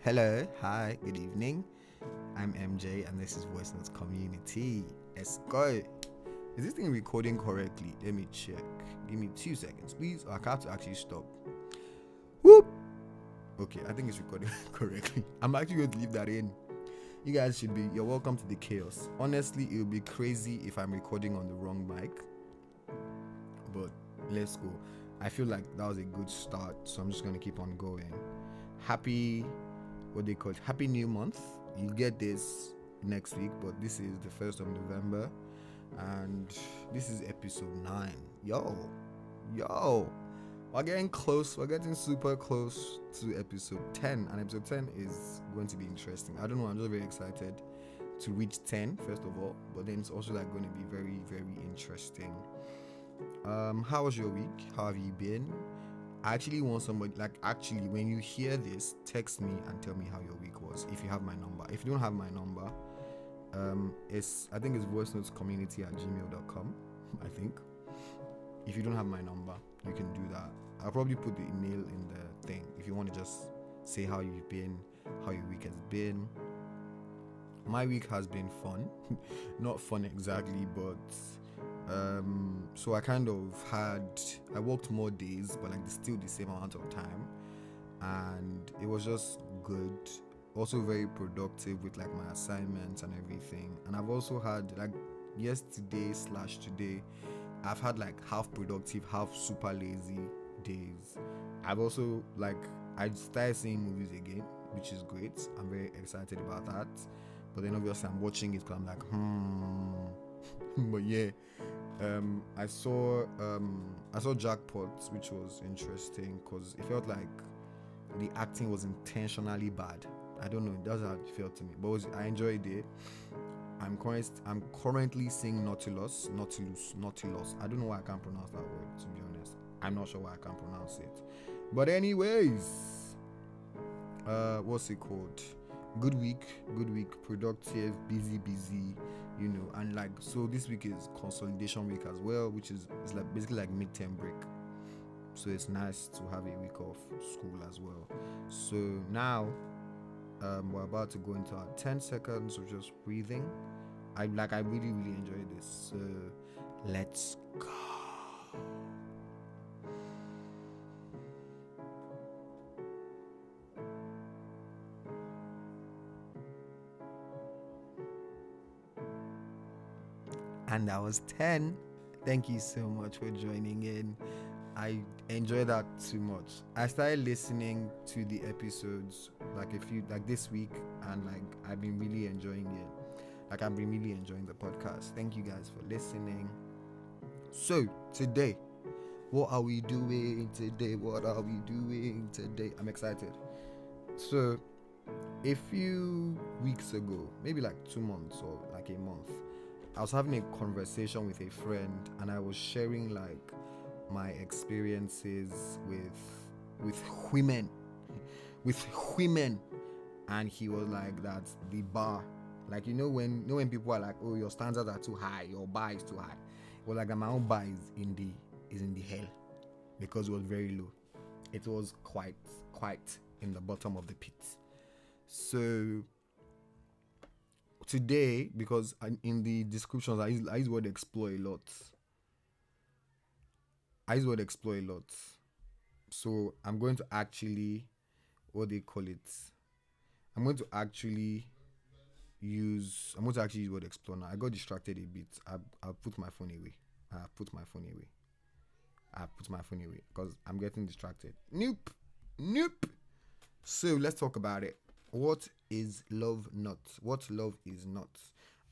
Hello, hi, good evening. I'm MJ and this is Voice Notes Community. Let's go. Is this thing recording correctly? Let me check. Give me 2 seconds, please. I have to actually stop. Whoop. Okay, I think it's recording correctly. I'm actually going to leave that in. You guys should be, you're welcome to the chaos. Honestly, it would be crazy if I'm recording on the wrong mic. But let's go. I feel like that was a good start, so I'm just going to keep on going. Happy Happy New Month. You get this next week, but this is the 1st of November and this is episode 9. Yo, we're getting close. We're getting super close to episode 10, and episode 10 is going to be interesting. I don't know, I'm just very excited to reach 10 first of all, but then it's also like going to be very, very interesting. How was your week? How have you been? I actually want somebody, when you hear this, text me and tell me how your week was, if you have my number. If you don't have my number, I think it's voicenotescommunity@gmail.com. I think. If you don't have my number, you can do that. I'll probably put the email in the thing if you want to just say how you've been, how your week has been. My week has been fun. Not fun exactly, but so I worked more days, but like still the same amount of time, and it was just good. Also very productive with like my assignments and everything. And I've also had like yesterday/today, I've had like half productive, half super lazy days. I've also I started seeing movies again, which is great. I'm very excited about that. But then obviously I'm watching it because I'm like, but yeah. I saw Jackpot, which was interesting because it felt like the acting was intentionally bad. I don't know, that's how it felt to me, but I enjoyed it. I'm currently seeing Nautilus. I don't know why I can't pronounce that word, to be honest. I'm not sure why I can't pronounce it. But anyways, what's it called? Good week, productive, busy, and so this week is consolidation week as well, which is it's like basically like midterm break. So it's nice to have a week off school as well. So now we're about to go into our 10 seconds of just breathing. I really, really enjoy this. So let's go. And that was 10. Thank you so much for joining in. I enjoy that too much. I started listening to the episodes this week, and I've been really enjoying it. I've been really enjoying the podcast. Thank you guys for listening. So today, what are we doing today? I'm excited. So a few weeks ago, maybe like 2 months or like a month, I was having a conversation with a friend, and I was sharing my experiences with women, and he was like, "That's the bar." Like when people are like, "Oh, your standards are too high, your bar is too high." Well, like my own bar is in the hell, because it was very low. It was quite in the bottom of the pit. So today, because in the descriptions I use the word explore a lot. So I'm going to actually, what they call it, I'm going to actually use the word explore now. I got distracted a bit. I put my phone away. Because I'm getting distracted. Nope. So let's talk about it. What is love not? What love is not?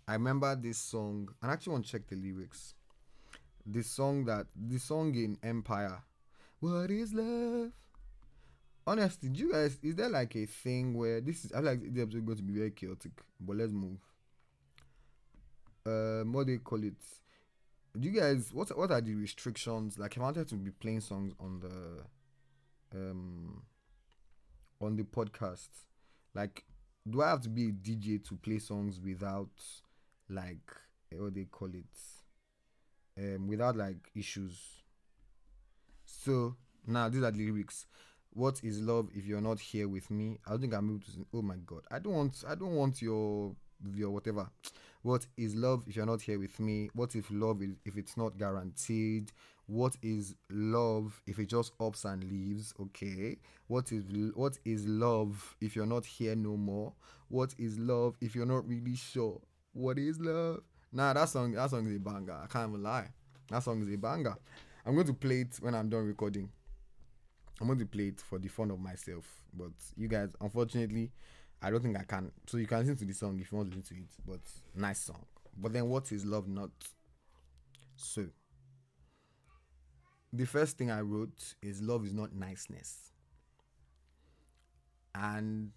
I remember this song, and I actually want to check the lyrics. The song in Empire. What is love? Honestly, do you guys, is there like a thing where I feel like the episode is going to be very chaotic, but let's move. What do you call it? Do you guys, what are the restrictions? Like, if I wanted to be playing songs on the podcast, like, do I have to be a DJ to play songs without like, what they call it, without like issues? So now these are the lyrics. What is love if you're not here with me? I don't think I'm able to. Oh my god, I don't want your whatever. What is love if you're not here with me? What if love is if it's not guaranteed? What is love if it just ups and leaves? Okay. What is love if you're not here no more? What is love if you're not really sure? What is love? Nah, that song is a banger. I can't even lie. That song is a banger. I'm going to play it when I'm done recording. I'm going to play it for the fun of myself. But you guys, unfortunately, I don't think I can. So you can listen to the song if you want to listen to it. But nice song. But then what is love not? So the first thing I wrote is love is not niceness. And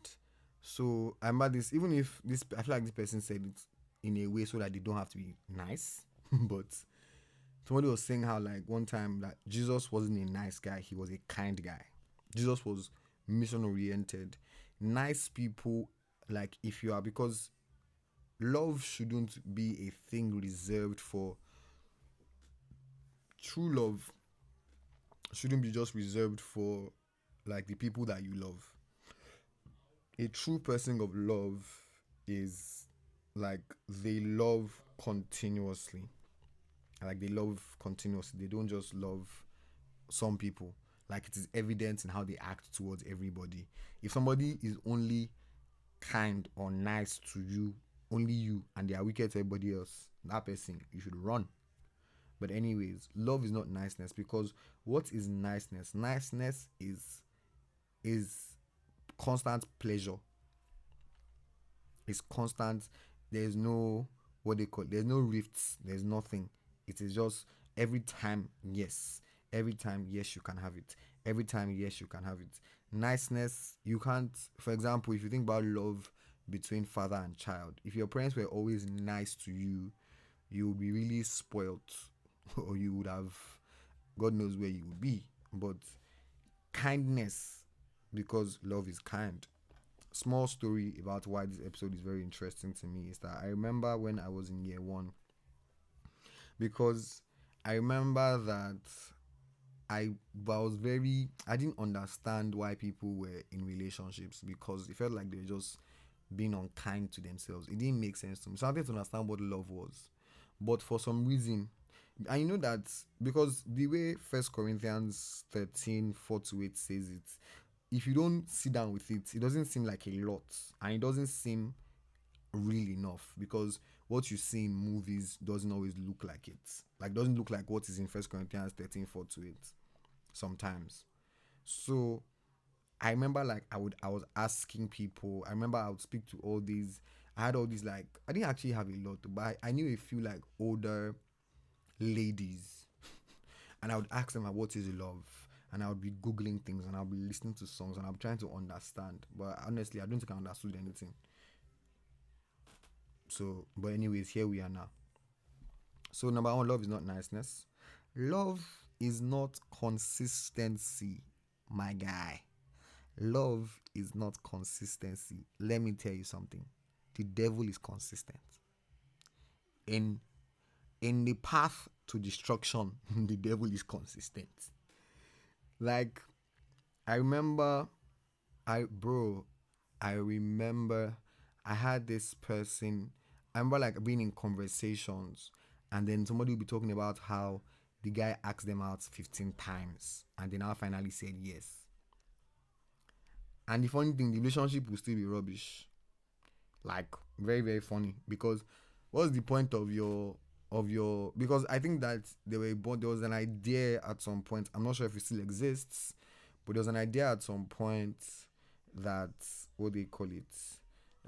so I'm about this, even if this I feel like this person said it in a way so that they don't have to be nice. But somebody was saying how like one time that Jesus wasn't a nice guy, he was a kind guy. Jesus was mission oriented. Nice people, like if you are, because love shouldn't be a thing reserved for true love shouldn't be just reserved for like the people that you love. A true person of love is like they love continuously. Like they love continuously. They don't just love some people. Like it is evident in how they act towards everybody. If somebody is only kind or nice to you, only you, and they are wicked to everybody else, that person you should run. But anyways, love is not niceness, because what is niceness? Niceness is constant pleasure. It's constant. There's no what they call. There's no rifts. There's nothing. It is just every time yes. Every time yes you can have it. Every time yes you can have it. Niceness you can't. For example, if you think about love between father and child, if your parents were always nice to you, you would be really spoilt, or you would have God knows where you would be. But kindness, because love is kind. Small story about why this episode is very interesting to me is that I remember when I was in year one, because I remember that I didn't understand why people were in relationships, because it felt like they were just being unkind to themselves. It didn't make sense to me. So I wanted to understand what love was. But for some reason, and you know that because the way First Corinthians 13 4 to 8 says it, if you don't sit down with it, it doesn't seem like a lot, and it doesn't seem real enough, because what you see in movies doesn't always look like it. Like doesn't look like what is in First Corinthians 13 4 to 8 sometimes. So I remember like I was asking people. I remember I would speak to all these. I had all these like I didn't actually have a lot, but I knew a few like older ladies, and I would ask them like, what is love? And I would be googling things, and I'll be listening to songs, and I'm trying to understand. But honestly, I don't think I understood anything. So, but anyways, here we are now. So number one, love is not niceness. Love is not consistency, my guy. Love is not consistency. Let me tell you something. The devil is consistent. In in the path to destruction, the devil is consistent. Like I remember I bro, I remember I had this person. I remember like being in conversations, and then somebody would be talking about how the guy asked them out 15 times and they now finally said yes. And the funny thing, the relationship will still be rubbish. Like very, very funny. Because what's the point of your because I think that there was an idea at some point. I'm not sure if it still exists, but there was an idea at some point that what they call it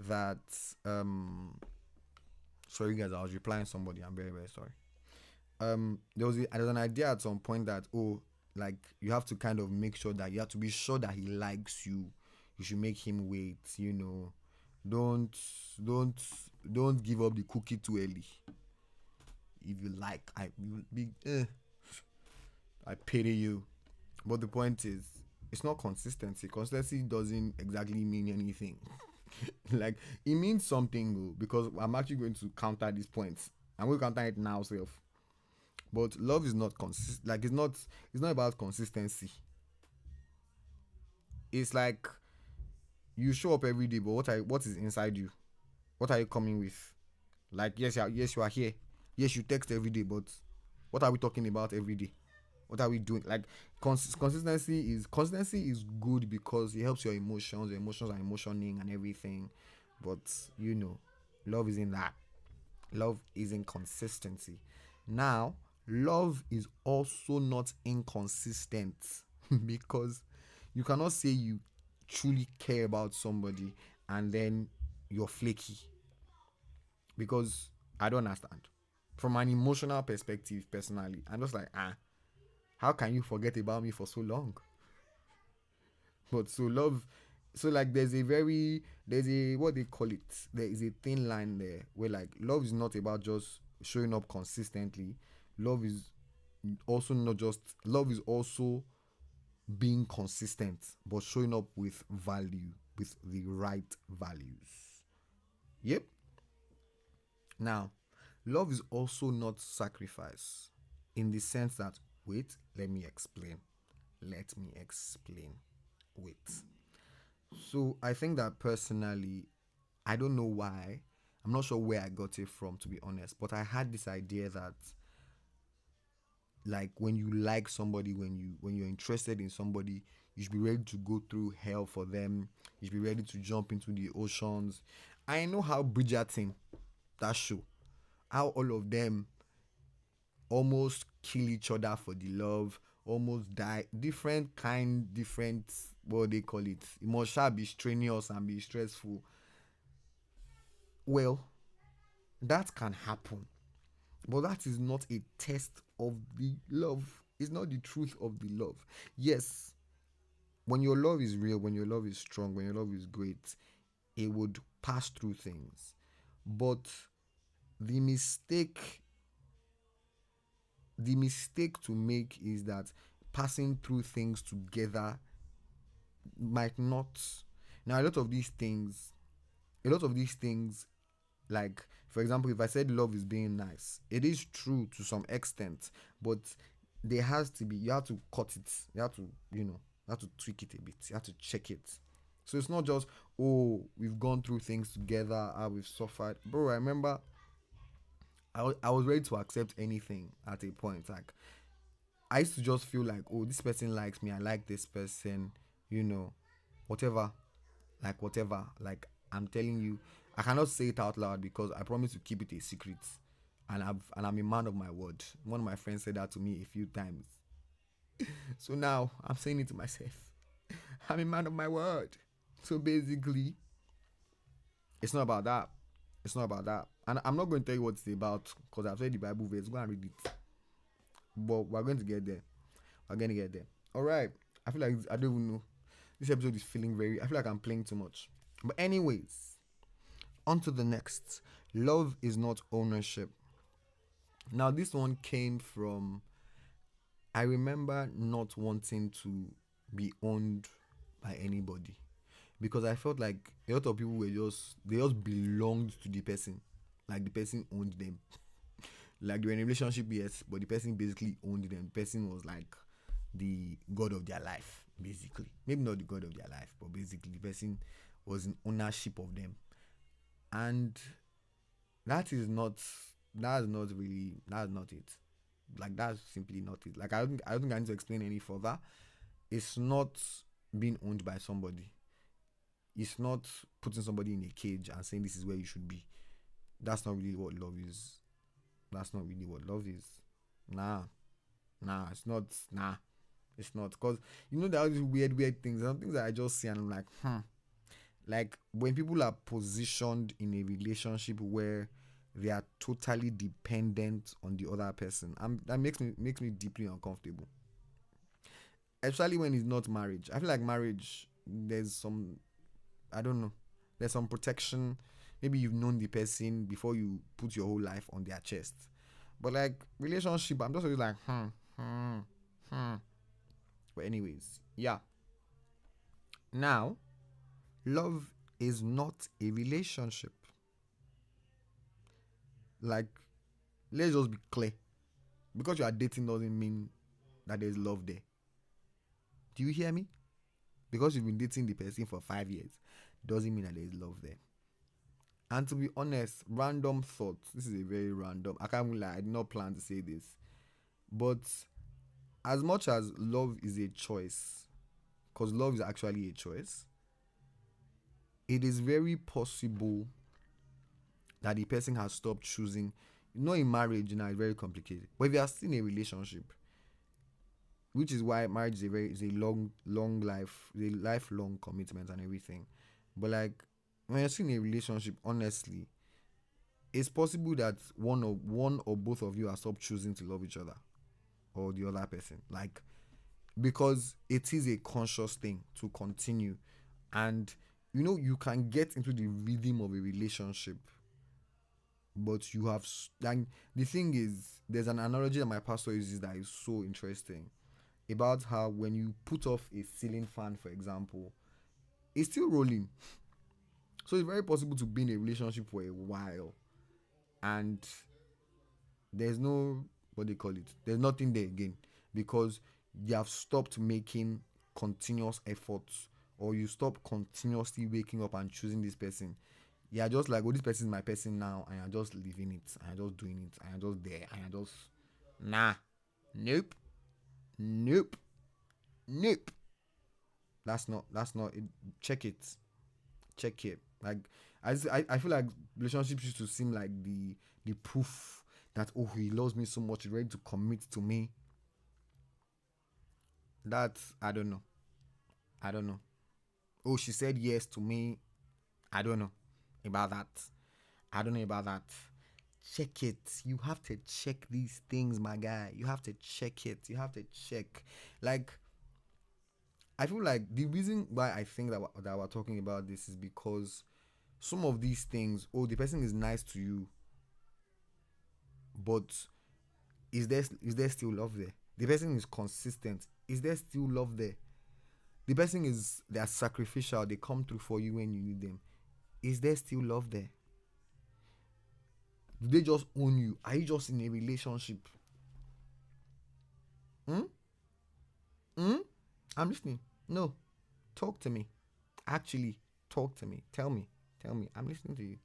that sorry guys, I was replying somebody. I'm very, very sorry. There was an idea at some point that, oh, like you have to kind of make sure that you have to be sure that he likes you. You should make him wait, don't don't don't give up the cookie too early. If you like, I you be I pity you. But the point is, it's not consistency. Consistency doesn't exactly mean anything. Like it means something though, because I'm actually going to counter these points. I'm going to counter it now, self. But love is not consist. Like it's not about consistency. It's like you show up every day, but what is inside you? What are you coming with? Like, yes, you are here. Yes, you text every day, but what are we talking about every day? What are we doing? Like, consistency is good because it helps your emotions. Your emotions are emotioning and everything, but love isn't that. Love isn't consistency. Now, love is also not inconsistent because you cannot say you truly care about somebody and then you're flaky, because I don't understand. From an emotional perspective, personally, I'm just like, how can you forget about me for so long? But so love, so like there's a what they call it. There is a thin line there where like love is not about just showing up consistently. Love is love is also being consistent, but showing up with value, with the right values. Yep. Now, love is also not sacrifice in the sense that, wait, let me explain. Let me explain. Wait. So, I think that personally, I don't know why. I'm not sure where I got it from, to be honest, but I had this idea that like when you like somebody, when you're interested in somebody, you should be ready to go through hell for them. You should be ready to jump into the oceans. I know how Bridgerton, that show, how all of them almost kill each other for the love, almost die. Different, what they call it. It must shall be strenuous and be stressful. Well, that can happen. But that is not a test of the love. It's not the truth of the love. Yes, when your love is real, when your love is strong, when your love is great, it would pass through things. But the mistake the mistake to make is that passing through things together might not. Now a lot of these things, like for example, if I said love is being nice, it is true to some extent, but there has to be, you have to cut it, you have to, you have to tweak it a bit, you have to check it. So it's not just, oh, we've gone through things together, we've suffered. Bro, I remember I was ready to accept anything at a point. Like, I used to just feel like, oh, this person likes me, I like this person, you know, whatever, whatever. Like, I'm telling you, I cannot say it out loud because I promise to keep it a secret. And I'm a man of my word. One of my friends said that to me a few times. So now I'm saying it to myself. I'm a man of my word. So basically, it's not about that. It's not about that. And I'm not going to tell you what it's about because I've said the Bible verse. Go and read it. But we're going to get there. We're going to get there. All right. I feel like I don't even know. This episode is feeling very. I feel like I'm playing too much. But anyways, on to the next. Love is not ownership. Now this one came from. I remember not wanting to be owned by anybody because I felt like a lot of people were just belonged to the person, like the person owned them. Like they were in a relationship, yes, but the person basically owned them. The person was like the god of their life, basically. Maybe not the god of their life, but basically the person was in ownership of them. And that is not that's not it. Like that's simply not it. Like I don't think I need to explain any further. It's not being owned by somebody. It's not putting somebody in a cage and saying this is where you should be. That's not really what love is. That's not really what love is. Nah. Nah, it's not. Nah, it's not. Because there are these weird things. Some things that I just see and I'm like, Like when people are positioned in a relationship where they are totally dependent on the other person, that makes me deeply uncomfortable. Especially when it's not marriage. I feel like marriage, there's some, I don't know, there's some protection. Maybe you've known the person before you put your whole life on their chest. But like relationship, I'm just always like, hmm, hmm. But anyways, yeah. Now, love is not a relationship. Like, let's just be clear. Because you are dating doesn't mean that there's love there. Do you hear me? Because you've been dating the person for 5 years doesn't mean that there's love there. And to be honest, random thoughts. This is a very random. I can't even lie. I did not plan to say this. But as much as love is a choice, because love is actually a choice, it is very possible that the person has stopped choosing. You know, in marriage, it's very complicated. But if you are still in a relationship, which is why marriage is a long life, a lifelong commitment and everything. But like when you're still in a relationship, honestly, it's possible that one or both of you are stopped choosing to love each other or the other person. Like, because it is a conscious thing to continue. And you can get into the rhythm of a relationship, but you have like, the thing is, there's an analogy that my pastor uses that is so interesting about how when you put off a ceiling fan, for example, it's still rolling. So it's very possible to be in a relationship for a while and there's no, what they call it, there's nothing there again, because you have stopped making continuous efforts, or you stop continuously waking up and choosing this person. You're just like, oh, this person is my person now, and you're just living it, and you're just doing it, and you're just there, and you're just, nah, nope, nope, nope. That's not it. Check it. Check it. Like, I feel like relationships used to seem like the proof that, oh, he loves me so much, he's ready to commit to me. That, I don't know. Oh, she said yes to me. I don't know about that. I don't know about that. Check it. You have to check these things, my guy. You have to check it. You have to check. Like, I feel like the reason why I think that we're talking about this is because some of these things, oh, the person is nice to you, but is there still love there? The person is consistent. Is there still love there? The person they're sacrificial. They come through for you when you need them. Is there still love there? Do they just own you? Are you just in a relationship? Hmm? Hmm? I'm listening. No. Talk to me. Actually, talk to me. Tell me. Tell me. I'm listening to you.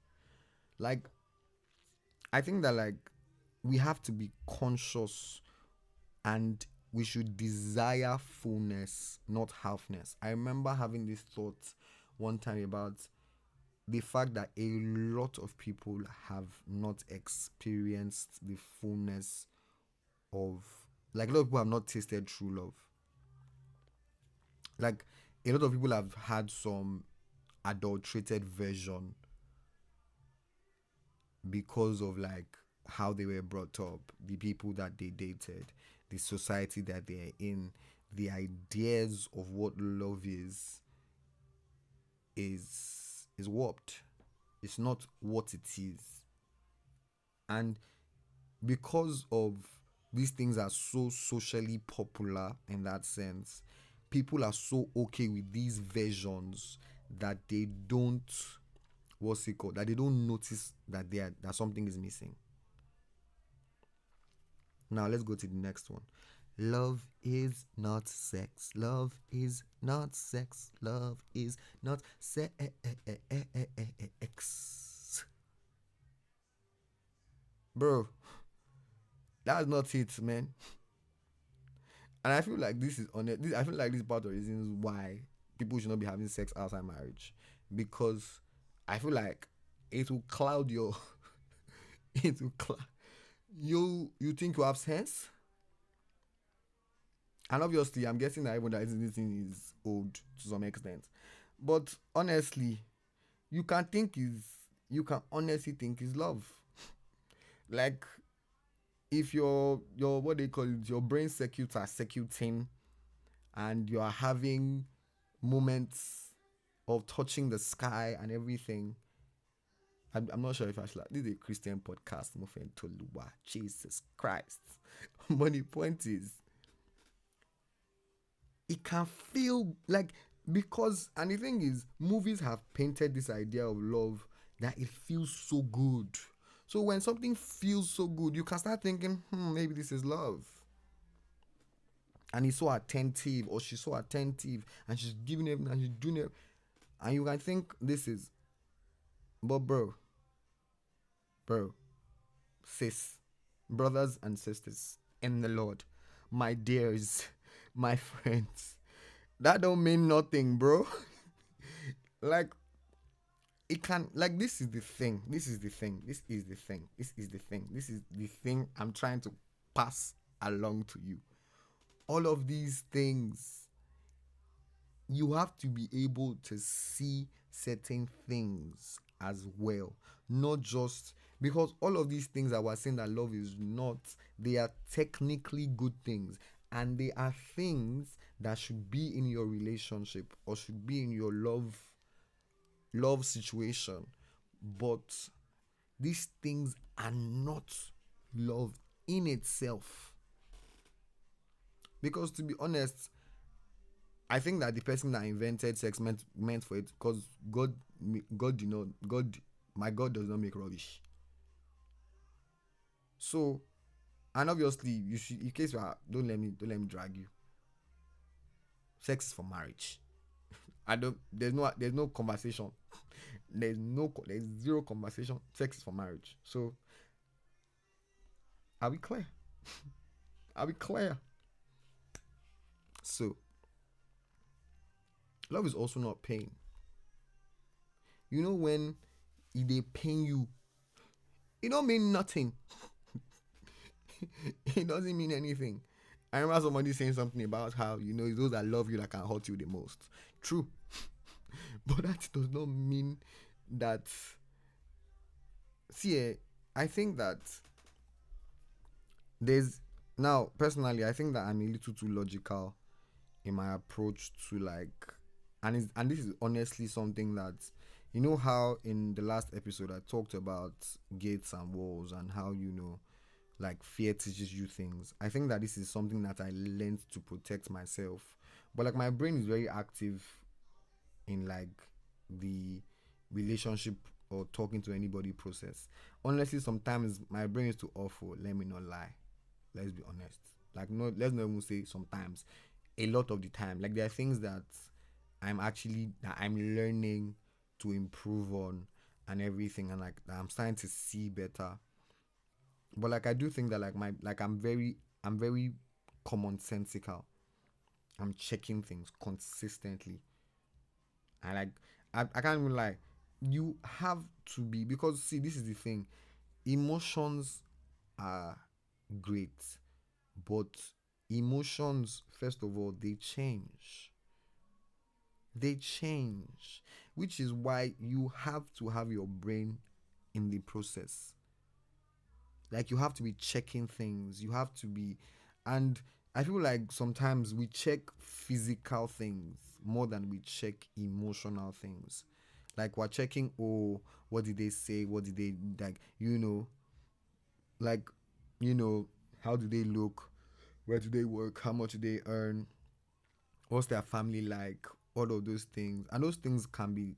Like, I think that, like, we have to be conscious, and we should desire fullness, not halfness. I remember having this thought one time about the fact that a lot of people have not experienced the fullness of, like, a lot of people have not tasted true love. Like, a lot of people have had some adulterated version because of, like, how they were brought up, the people that they dated, the society that they're in, the ideas of what love is warped. It's not what it is. And because of these things are so socially popular in that sense, people are so okay with these versions that they don't, what's it called, that they don't notice that something is missing. Now let's go to the next one. Love is not sex. Love is not sex. Love is not sex. Bro, that's not it, man. And I feel like this is on it. I feel like this is part of the reasons why people should not be having sex outside marriage, because I feel like it will cloud your. It will cloud. You think you have sense, and obviously I'm guessing that even that this thing is old to some extent, but honestly, you can think is you can honestly think is love. Like, if your what they call it, your brain circuits are circuiting, and you are having moments of touching the sky and everything. I'm not sure if I should. This is a Christian podcast. Nothing to Lua. Jesus Christ. But the point is, it can feel like, because, and the thing is, movies have painted this idea of love that it feels so good. So when something feels so good, you can start thinking, maybe this is love. and he's so attentive or she's so attentive and she's giving everything and she's doing it, and you can think this is, but bro, sis, brothers and sisters in the Lord, my dears, my friends, that don't mean nothing, bro. Like, it can, like, this is the thing. This is the thing. This is the thing. This is the thing. This is the thing I'm trying to pass along to you. All of these things, you have to be able to see certain things as well, not just because all of these things that we're saying that love is not, they are technically good things, and they are things that should be in your relationship or should be in your love situation, but these things are not love in itself. Because to be honest, I think that the person that invented sex meant for it, because God did not, my God does not make rubbish. So, and obviously you should, in case you are, don't let me drag you. Sex is for marriage. I don't. There's no conversation. There's zero conversation. Sex is for marriage. So, are we clear? Are we clear? So, love is also not pain. You know when they pain you, it don't mean nothing. It doesn't mean anything. I remember somebody saying something about how, it's those that love you that can hurt you the most. True. But that does not mean that. See, I think that there's, now personally, I think that I'm a little too logical in my approach to, like, and this is honestly something that, how in the last episode I talked about gates and walls and how, like, fear teaches you things. I think that this is something that I learned to protect myself. But, like, my brain is very active in, like, the relationship or talking to anybody process. Honestly, sometimes my brain is too awful. Let me not lie. Let's be honest. Like, no, let's not even say sometimes. A lot of the time, like, there are things that I'm learning to improve on and everything, and, like, that I'm starting to see better. But, like, I do think that, like, I'm very commonsensical. I'm checking things consistently. And, like, I can't even lie. You have to be, because see, this is the thing. Emotions are great, but emotions, first of all, they change. They change, which is why you have to have your brain in the process. Like, you have to be checking things. You have to be, and I feel like sometimes we check physical things more than we check emotional things. Like, we're checking, oh, what did they say? What did they, like, like, how do they look? Where do they work? How much do they earn? What's their family like? All of those things, and those things can be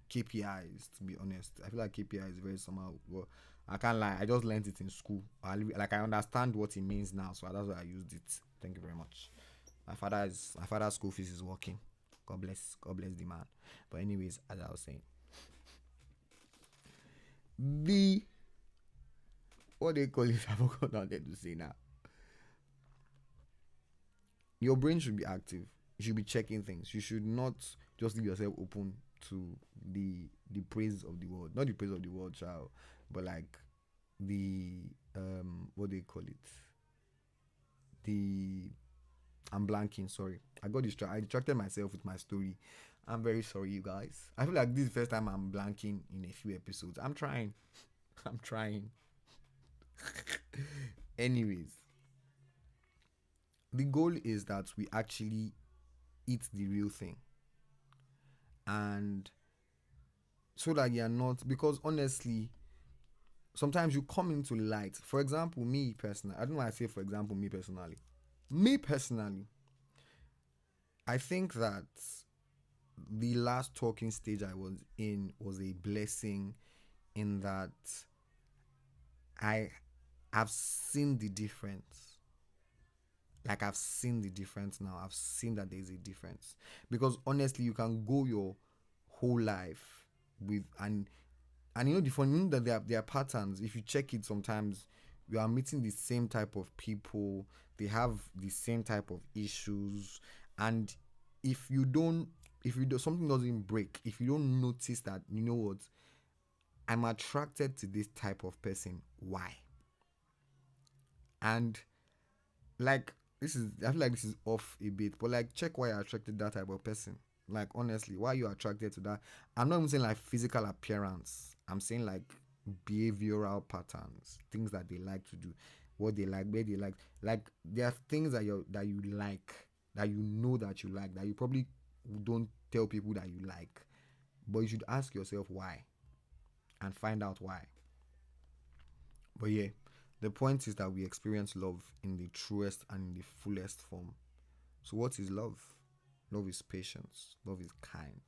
KPIs. To be honest, I feel like KPI is very somehow. Well, I can't lie. I just learned it in school. Like, I understand what it means now, so that's why I used it. Thank you very much. My father's school fees is working. God bless the man. But anyways, as I was saying, the what they call it, I forgot what they to say now. Your brain should be active. You should be checking things. You should not just leave yourself open to the praise of the world. Not the praise of the world, child, but, like, the what they call it. The I'm blanking, sorry. I distracted myself with my story. I'm very sorry, you guys. I feel like this is the first time I'm blanking in a few episodes. I'm trying. I'm trying. Anyways, the goal is that we actually eat the real thing. And so that you're not, because honestly, sometimes you come into light. For example, me personally, I don't know why I say, for example, me personally. Me personally, I think that the last talking stage I was in was a blessing, in that I have seen the difference. Like, I've seen the difference now. I've seen that there's a difference. Because honestly, you can go your whole life with, and you know the funny, you know that there are patterns. If you check it, sometimes you are meeting the same type of people, they have the same type of issues, and if you don't, if you do something doesn't break, if you don't notice that, you know what, I'm attracted to this type of person. Why? And like, this is, I feel like this is off a bit, but like, check why you're attracted to that type of person. Like, honestly, why are you attracted to that? I'm not even saying like physical appearance. I'm saying like behavioral patterns, things that they like to do, what they like, where they like. Like, there are things that you like, that you know that you like, that you probably don't tell people that you like, but you should ask yourself why, and find out why. But yeah, the point is that we experience love in the truest and in the fullest form. So, what is love? Love is patience. Love is kind.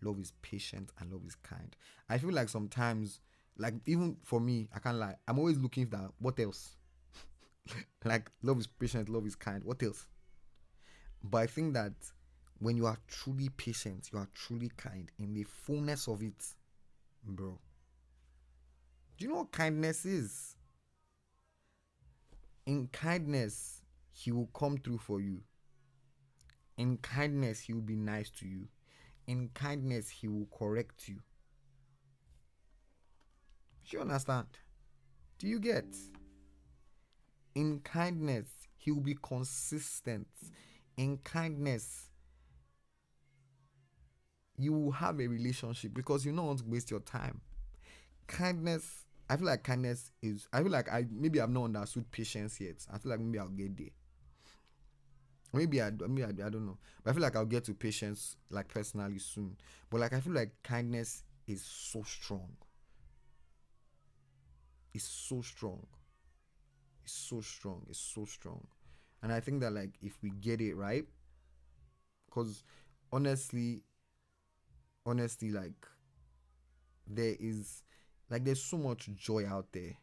Love is patient, and love is kind. I feel like sometimes, like, even for me, I can't lie, I'm always looking for that. What else? Like, love is patient, love is kind. What else? But I think that when you are truly patient, you are truly kind in the fullness of it, bro. Do you know what kindness is? In kindness, he will come through for you. In kindness, he will be nice to you. In kindness, he will correct you. Do you understand? Do you get? In kindness, he will be consistent. In kindness, you will have a relationship because you don't want to waste your time. Kindness, I feel like kindness is, I feel like maybe I've not understood patience yet. I feel like maybe I'll get there. Maybe I don't know. But I feel like I'll get to patience like personally soon. But like, I feel like kindness is so strong. It's so strong. It's so strong. It's so strong. And I think that like, if we get it right, because honestly, like, there is, like, there's so much joy out there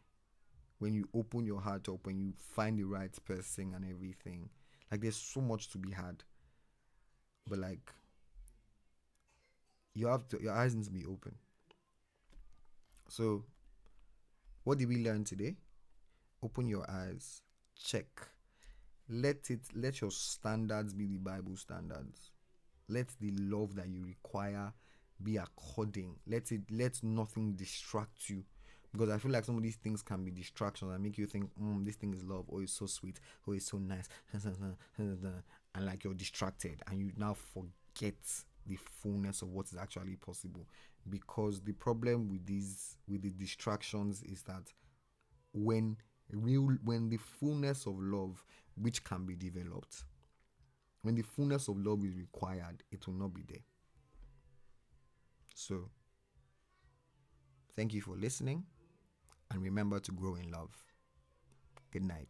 when you open your heart up, when you find the right person and everything. Like, there's so much to be had. But like, your eyes need to be open. So, what did we learn today? Open your eyes, check. Let your standards be the Bible standards. Let the love that you require be according. Let nothing distract you. Because I feel like some of these things can be distractions and make you think, this thing is love, oh, it's so sweet, oh, it's so nice, and like, you're distracted and you now forget the fullness of what is actually possible. Because the problem with the distractions is that when the fullness of love, which can be developed, when the fullness of love is required, it will not be there. So, thank you for listening, and remember to grow in love. Good night.